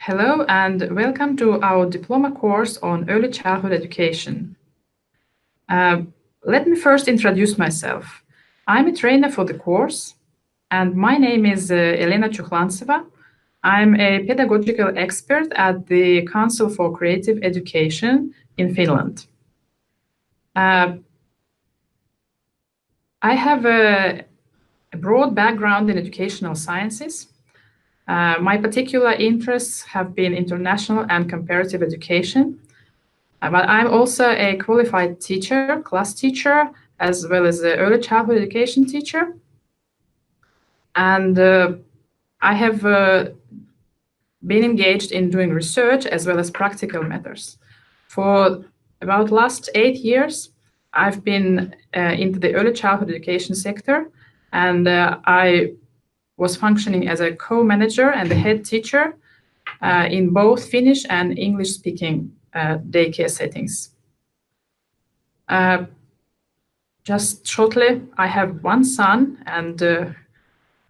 Hello and welcome to our diploma course on early childhood education. Let me first introduce myself. I'm a trainer for the course and my name is Elena Chuklantseva. I'm a pedagogical expert at the Council for Creative Education in Finland. I have a broad background in educational sciences. My particular interests have been international and comparative education, but I'm also a qualified teacher, class teacher, as well as an early childhood education teacher. And I have been engaged in doing research as well as practical matters. For about last 8 years, I've been into the early childhood education sector, and I was functioning as a co-manager and the head teacher in both Finnish and English-speaking daycare settings. Just shortly, I have one son and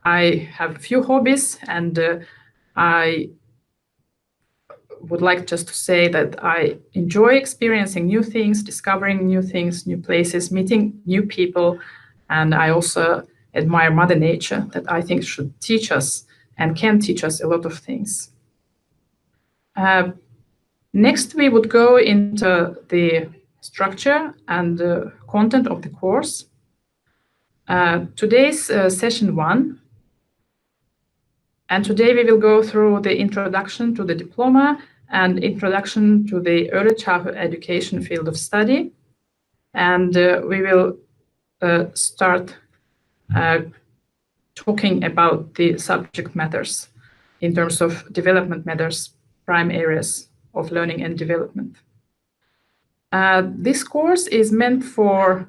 I have a few hobbies, and I would like just to say that I enjoy experiencing new things, discovering new things, new places, meeting new people, and I also admire Mother Nature that I think should teach us and can teach us a lot of things. Next, we would go into the structure and content of the course. Today's session 1, and today we will go through the introduction to the diploma and introduction to the early childhood education field of study. And we will start talking about the subject matters in terms of development matters, prime areas of learning and development. This course is meant for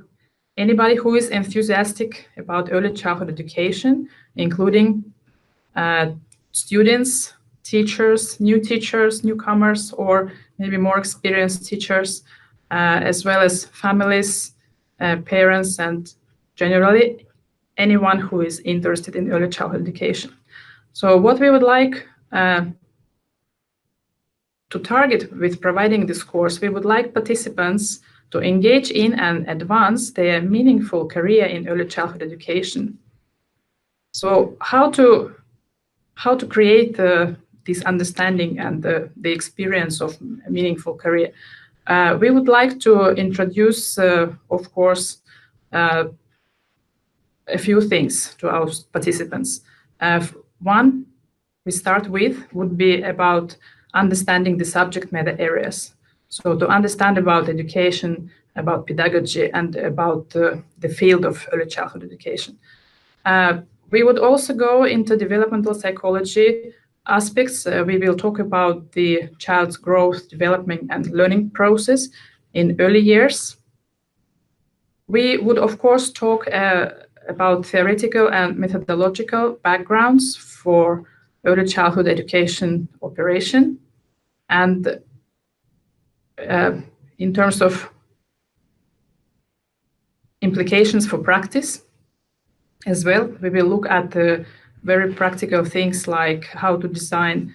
anybody who is enthusiastic about early childhood education, including students, teachers, newcomers, or maybe more experienced teachers, as well as families, parents, and generally anyone who is interested in early childhood education. So what we would like to target with providing this course, we would like participants to engage in and advance their meaningful career in early childhood education. So how to create this understanding and the experience of a meaningful career? We would like to introduce, of course, a few things to our participants. One we start with would be about understanding the subject matter areas. So to understand about education, about pedagogy, and about the field of early childhood education. We would also go into developmental psychology aspects. We will talk about the child's growth, development, and learning process in early years. We would, of course, talk about theoretical and methodological backgrounds for early childhood education operation. And in terms of implications for practice as well, we will look at the very practical things like how to design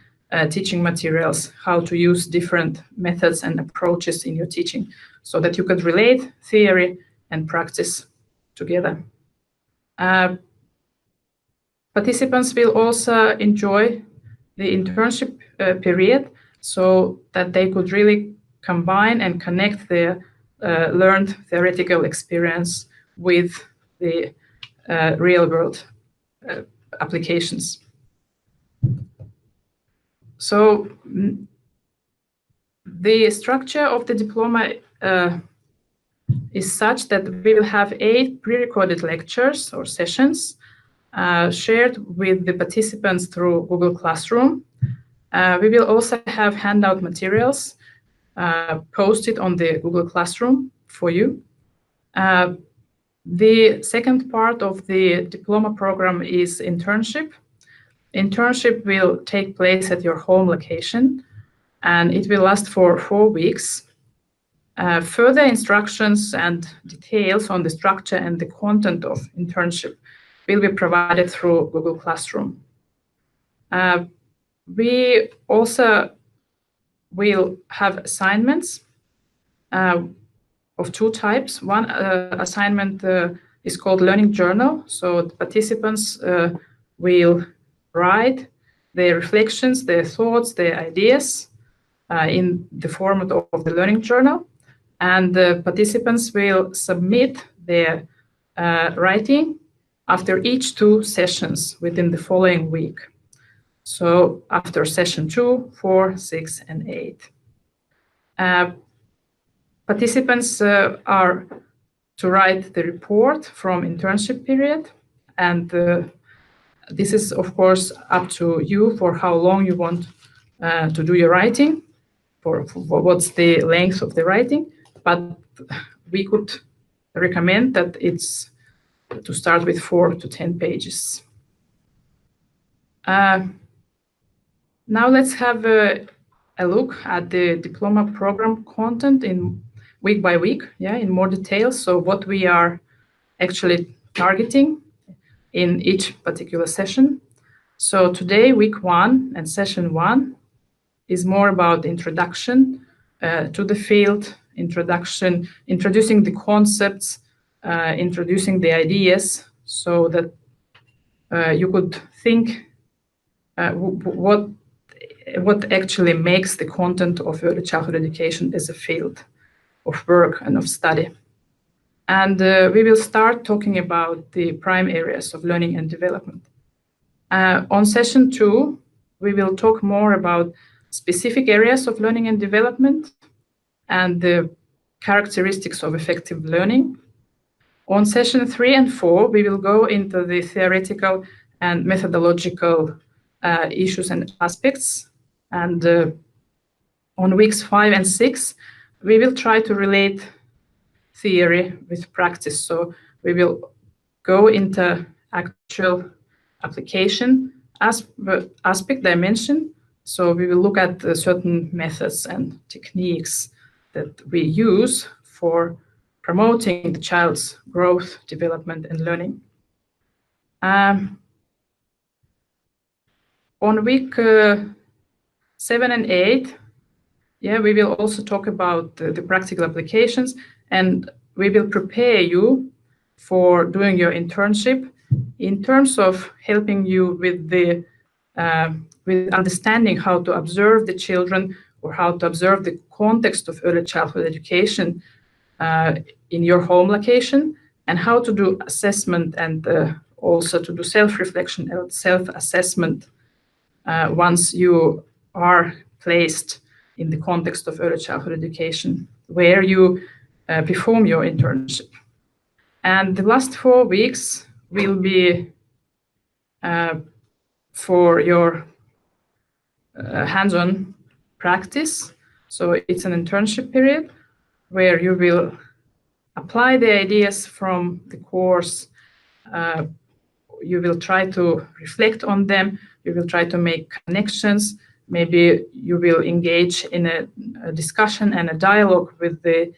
teaching materials, how to use different methods and approaches in your teaching so that you could relate theory and practice together. Participants will also enjoy the internship period so that they could really combine and connect their learned theoretical experience with the real-world applications. So the structure of the diploma is such that we will have 8 pre-recorded lectures or sessions shared with the participants through Google Classroom. We will also have handout materials posted on the Google Classroom for you. The second part of the diploma program is internship. Internship will take place at your home location, and it will last for 4 weeks. Further instructions and details on the structure and the content of internship will be provided through Google Classroom. We also will have assignments of two types. One assignment is called Learning Journal. So the participants will write their reflections, their thoughts, their ideas in the format of the Learning Journal. And the participants will submit their writing after each 2 sessions within the following week. So after session 2, 4, 6, and 8. Participants are to write the report from internship period, and this is of course up to you for how long you want to do your writing, for what's the length of the writing, but we could recommend that it's to start with 4 to 10 pages. Now let's have a look at the diploma program content in week by week, in more detail. So what we are actually targeting in each particular session. So today, week 1 and session 1 is more about introduction to the field, introducing the concepts, introducing the ideas, so that you could think what actually makes the content of early childhood education as a field of work and of study. And we will start talking about the prime areas of learning and development. On session 2, we will talk more about specific areas of learning and development and the characteristics of effective learning. On session 3 and 4, we will go into the theoretical and methodological issues and aspects. And on weeks 5 and 6, we will try to relate theory with practice. So we will go into actual application aspect dimension. So we will look at certain methods and techniques that we use for promoting the child's growth, development, and learning. On week 7 and 8, we will also talk about the practical applications, and we will prepare you for doing your internship in terms of helping you with understanding how to observe the children or how to observe the context of early childhood education in your home location, and how to do assessment and also to do self-reflection and self-assessment once you are placed in the context of early childhood education, where you perform your internship. And the last 4 weeks will be for your hands-on practice. So it's an internship period where you will apply the ideas from the course. You will try to reflect on them. You will try to make connections. Maybe you will engage in a discussion and a dialogue with the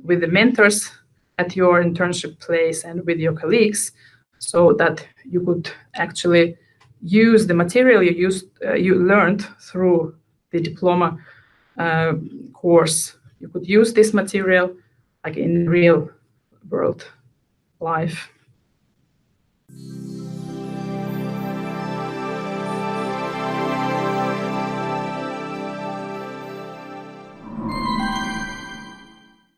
mentors at your internship place and with your colleagues, so that you could actually use the material you learned through the diploma course. You could use this material like in real world life.